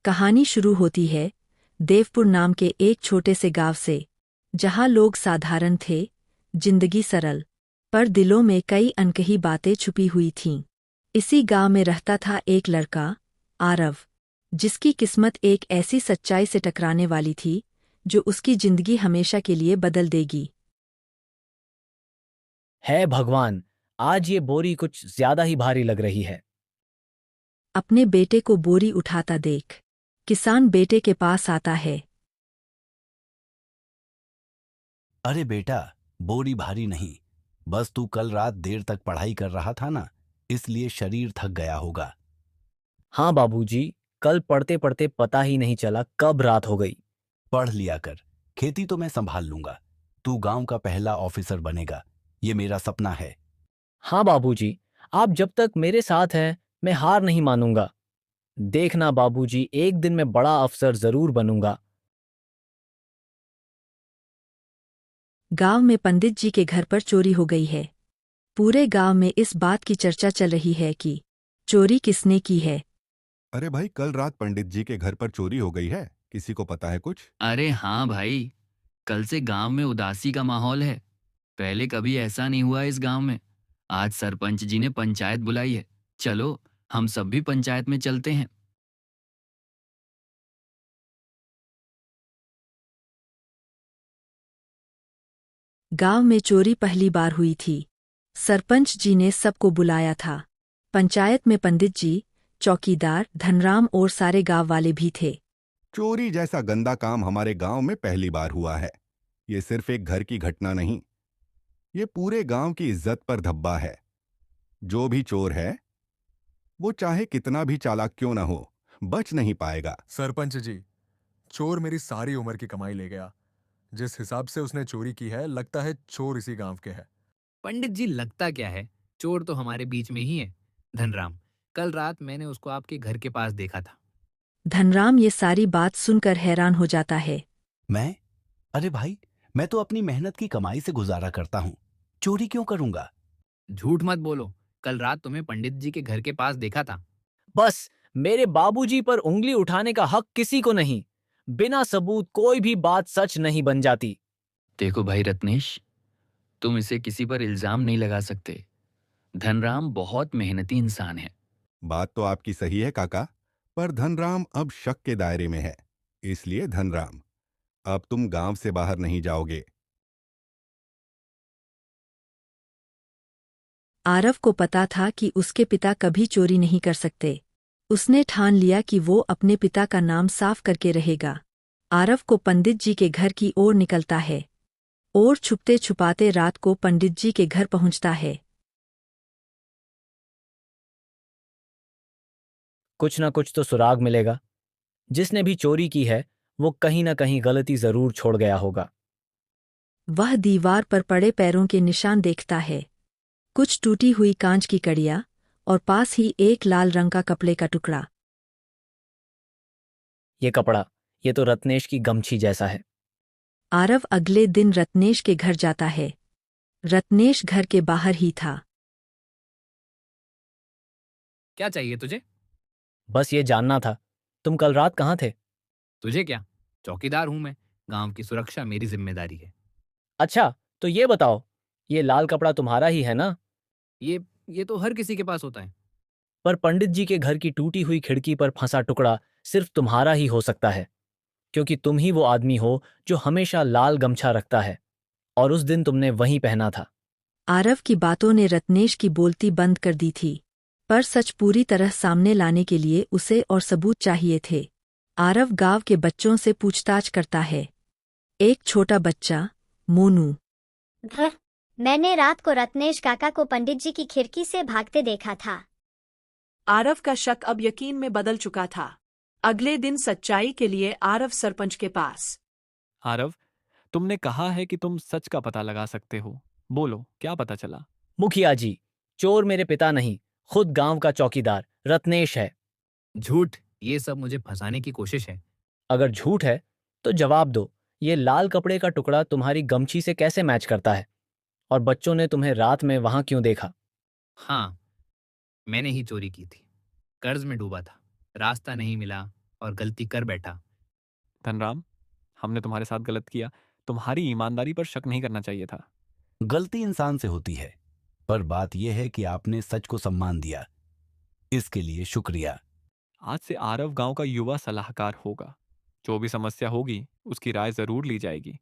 कहानी शुरू होती है देवपुर नाम के एक छोटे से गांव से, जहां लोग साधारण थे, जिंदगी सरल, पर दिलों में कई अनकही बातें छुपी हुई थीं। इसी गांव में रहता था एक लड़का, आरव, जिसकी किस्मत एक ऐसी सच्चाई से टकराने वाली थी जो उसकी जिंदगी हमेशा के लिए बदल देगी। है भगवान, आज ये बोरी कुछ ज्यादा ही भारी लग रही है। अपने बेटे को बोरी उठाता देख किसान बेटे के पास आता है। अरे बेटा, बोरी भारी नहीं। बस तू कल रात देर तक पढ़ाई कर रहा था ना, इसलिए शरीर थक गया होगा। हाँ बाबूजी, कल पढ़ते पढ़ते पता ही नहीं चला कब रात हो गई। पढ़ लिया कर, खेती तो मैं संभाल लूंगा। तू गांव का पहला ऑफिसर बनेगा, ये मेरा सपना है। हाँ बाबूजी, आप जब तक मेरे साथ हैं मैं हार नहीं मानूंगा। देखना बाबूजी, एक दिन मैं बड़ा अफसर जरूर बनूंगा। गांव में पंडित जी के घर पर चोरी हो गई है। पूरे गांव में इस बात की चर्चा चल रही है कि चोरी किसने की है। अरे भाई, कल रात पंडित जी के घर पर चोरी हो गई है। किसी को पता है कुछ? अरे हाँ भाई, कल से गांव में उदासी का माहौल है। पहले कभी ऐसा नहीं हुआ इस गांव में। आज सरपंच जी ने पंचायत बुलाई है। चलो, हम सब भी पंचायत में चलते हैं। गांव में चोरी पहली बार हुई थी। सरपंच जी ने सबको बुलाया था। पंचायत में पंडित जी, चौकीदार, धनराम और सारे गांव वाले भी थे। चोरी जैसा गंदा काम हमारे गांव में पहली बार हुआ है। ये सिर्फ एक घर की घटना नहीं, ये पूरे गांव की इज्जत पर धब्बा है। जो भी चोर है, वो चाहे कितना भी चालाक क्यों ना हो, बच नहीं पाएगा। सरपंच जी, चोर मेरी सारी उम्र की कमाई ले गया। जिस हिसाब से उसने चोरी की है, लगता है चोर इसी गांव के है। पंडित जी, लगता क्या है, चोर तो हमारे बीच में ही है। धनराम, कल रात मैंने उसको आपके घर के पास देखा था। धनराम ये सारी बात सुनकर हैरान हो जाता है। मैं? अरे भाई, मैं तो अपनी मेहनत की कमाई से गुजारा करता हूँ। चोरी क्यों करूंगा? झूठ मत बोलो, कल रात तुम्हें पंडित जी के घर के पास देखा था। बस, मेरे बाबूजी पर उंगली उठाने का हक किसी को नहीं। बिना सबूत कोई भी बात सच नहीं बन जाती। देखो भाई रत्नेश, तुम इसे किसी पर इल्जाम नहीं लगा सकते। धनराम बहुत मेहनती इंसान है। बात तो आपकी सही है काका, पर धनराम अब शक के दायरे में है। इसलिए धनराम, अब तुम गांव से बाहर नहीं जाओगे। आरव को पता था कि उसके पिता कभी चोरी नहीं कर सकते। उसने ठान लिया कि वो अपने पिता का नाम साफ करके रहेगा। आरव को पंडित जी के घर की ओर निकलता है और छुपते छुपाते रात को पंडित जी के घर पहुंचता है। कुछ ना कुछ तो सुराग मिलेगा। जिसने भी चोरी की है वो कहीं ना कहीं गलती जरूर छोड़ गया होगा। वह दीवार पर पड़े पैरों के निशान देखता है, कुछ टूटी हुई कांच की कड़ियां और पास ही एक लाल रंग का कपड़े का टुकड़ा। ये कपड़ा, ये तो रत्नेश की गमछी जैसा है। आरव अगले दिन रत्नेश के घर जाता है। रत्नेश घर के बाहर ही था। क्या चाहिए तुझे? बस ये जानना था, तुम कल रात कहाँ थे? तुझे क्या, चौकीदार हूं मैं। गांव की सुरक्षा मेरी जिम्मेदारी है। अच्छा, तो ये बताओ, ये लाल कपड़ा तुम्हारा ही है ना? ये ये तो हर किसी के पास होता है। पर पंडित जी के घर की टूटी हुई खिड़की पर फंसा टुकड़ा सिर्फ तुम्हारा ही हो सकता है, क्योंकि तुम ही वो आदमी हो जो हमेशा लाल गमछा रखता है, और उस दिन तुमने वहीं पहना था। आरव की बातों ने रत्नेश की बोलती बंद कर दी थी, पर सच पूरी तरह सामने लाने के लिए उसे और सबूत चाहिए थे। आरव गांव के बच्चों से पूछताछ करता है। एक छोटा बच्चा, मोनू, भ्र, मैंने रात को रत्नेश काका को पंडित जी की खिड़की से भागते देखा था। आरव का शक अब यकीन में बदल चुका था। अगले दिन सच्चाई के लिए आरव सरपंच के पास। आरव, तुमने कहा है कि तुम सच का पता लगा सकते हो। बोलो, क्या पता चला? मुखिया जी, चोर मेरे पिता नहीं, खुद गांव का चौकीदार रत्नेश है। झूठ, ये सब मुझे फंसाने की कोशिश है। अगर झूठ है तो जवाब दो, ये लाल कपड़े का टुकड़ा तुम्हारी गमछी से कैसे मैच करता है? और बच्चों ने तुम्हें रात में वहां क्यों देखा? हाँ, मैंने ही चोरी की थी। कर्ज में डूबा था, रास्ता नहीं मिला, और गलती कर बैठा। धनराम, हमने तुम्हारे साथ गलत किया। तुम्हारी ईमानदारी पर शक नहीं करना चाहिए था। गलती इंसान से होती है, पर बात यह है कि आपने सच को सम्मान दिया, इसके लिए शुक्रिया। आज से आरव गांव का युवा सलाहकार होगा। जो भी समस्या होगी उसकी राय जरूर ली जाएगी।